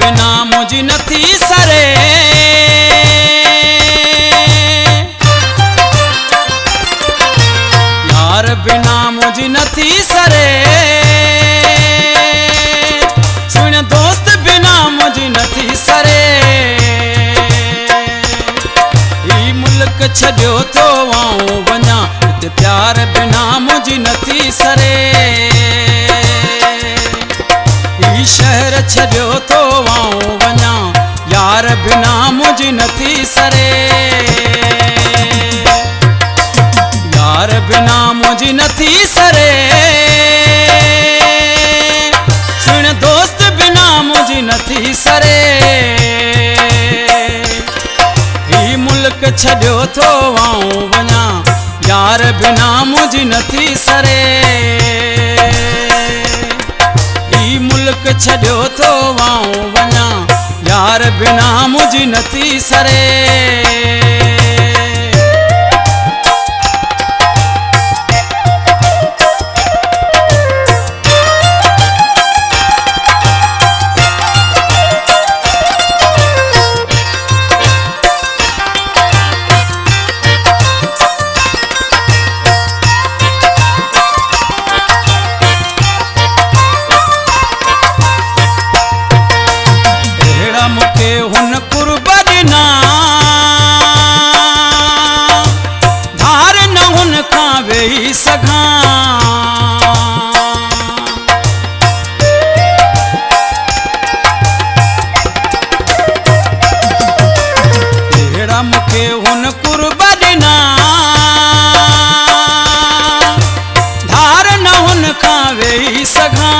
बिना मुझी नथी सरे। यार बिना मुझी नथी सरे। सुन दोस्त बिना मुझी नथी सरे। ही मुल्क छॾियो थो आऊं वञा, हिते प्यार बिना मुझी नथी सरे। ही शहर छॾियो थो आऊं वञा, यार बिना मुझी नथी सरे। यार बिना मुझी नथी सरे। सुन दोस्त बिना मुझी नथी सरे। ही मुल्क छॾियो थो आऊं वञा, यार बिना मुझी नथी सरे। ही मुल्क छॾियो थो आऊं वञा, यार बिना मुझी नथी सरे। मुखे हुन कुर्ब ॾिना, धार न हुन खां वेही सघां। अहिड़ा मुखे हुन कुर्ब ॾिना, धार न हुन खां वेही सघां।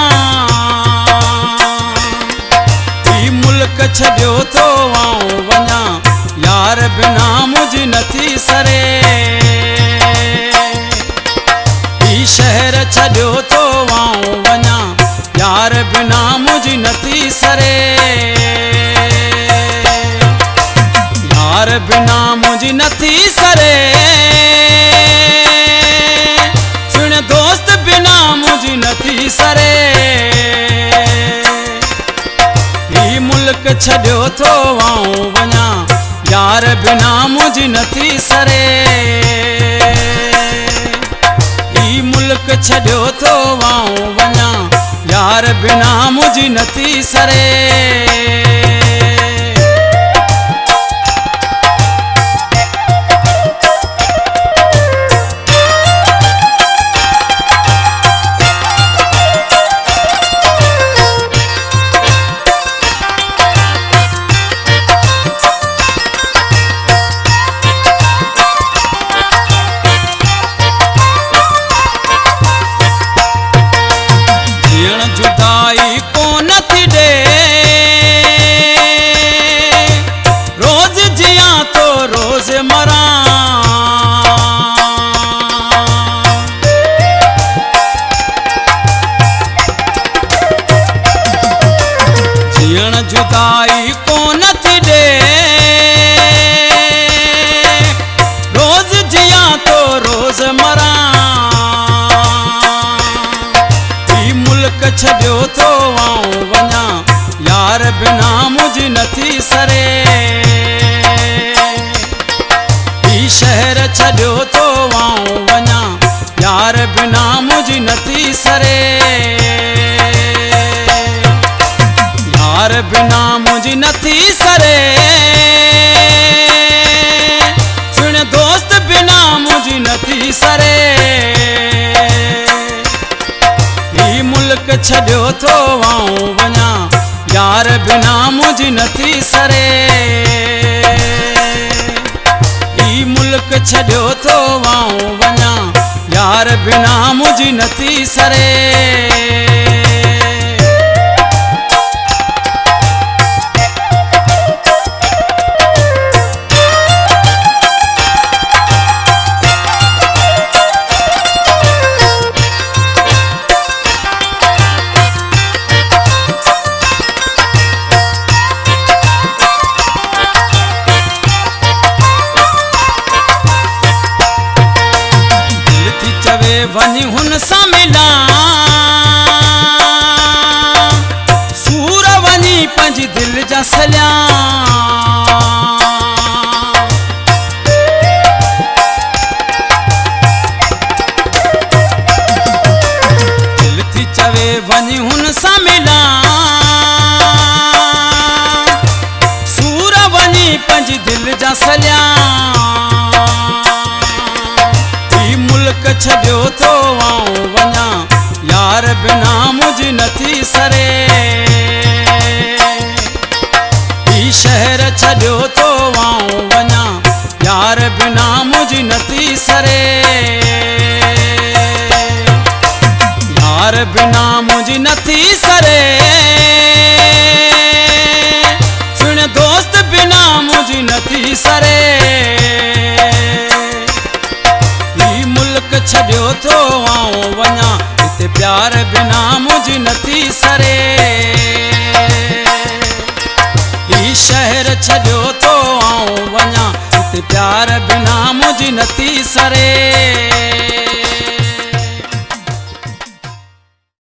मुल्क छॾियो थो आऊं वञा, यार बिना मुझी नथी सरे। ही शहर छॾियो थो आऊं वञा, यार बिना मुझी नथी सरे। यार बिना मुझी नथी सरे। सुन दोस्त बिना मुझी नथी सरे। मुल्क छॾियो थो आऊं वञा, यार बिना मुझी नथी सरे। ही मुल्क छॾियो थो आऊं वञा, यार बिना मुझी नथी सरे। जुदाई कोन थी ॾे, रोज़ जियां तो रोज़ मरां। जियण जुदाई कोन थी ॾे, रोज़ जियां तो रोज़ मरां। छॾियो थो आऊं वञा, यार बिना मुझी नथी सरे। ही शहर छॾियो थो आऊं वञा, यार बिना मुझी नथी सरे। यार बिना मुझी नथी सरे। सुन दोस्त बिना मुझी नथी सरे। मुल्क छॾियो थो आऊं वञा, यार बिना मुझी नथी सरे। ही मुल्क छॾियो थो आऊं वञा, यार बिना मुझी नथी सरे। वञी हुन सां मिलां, सूर वञी पंहिंजी दिलि वञी हुन सां मिलां सूर वञी पंहिंजी दिलि जा सॼा ही मुल्क छॾियो थो आऊं वञा यार बिना मुंहिंजी नथी सरे ही शहर छॾियो थो आऊं वञा यार बिना मुंहिंजी नथी सरे यार बिना मुंहिंजी नथी सरे सुन दोस्त बिना मुंहिंजी नथी सरे ही मुल्क छॾियो थो आऊं वञा हिते प्यार बिना मुंहिंजी नथी सरे ही शहर छॾियो थो आऊं वञा हिते प्यार बिना मुंहिंजी नथी सरे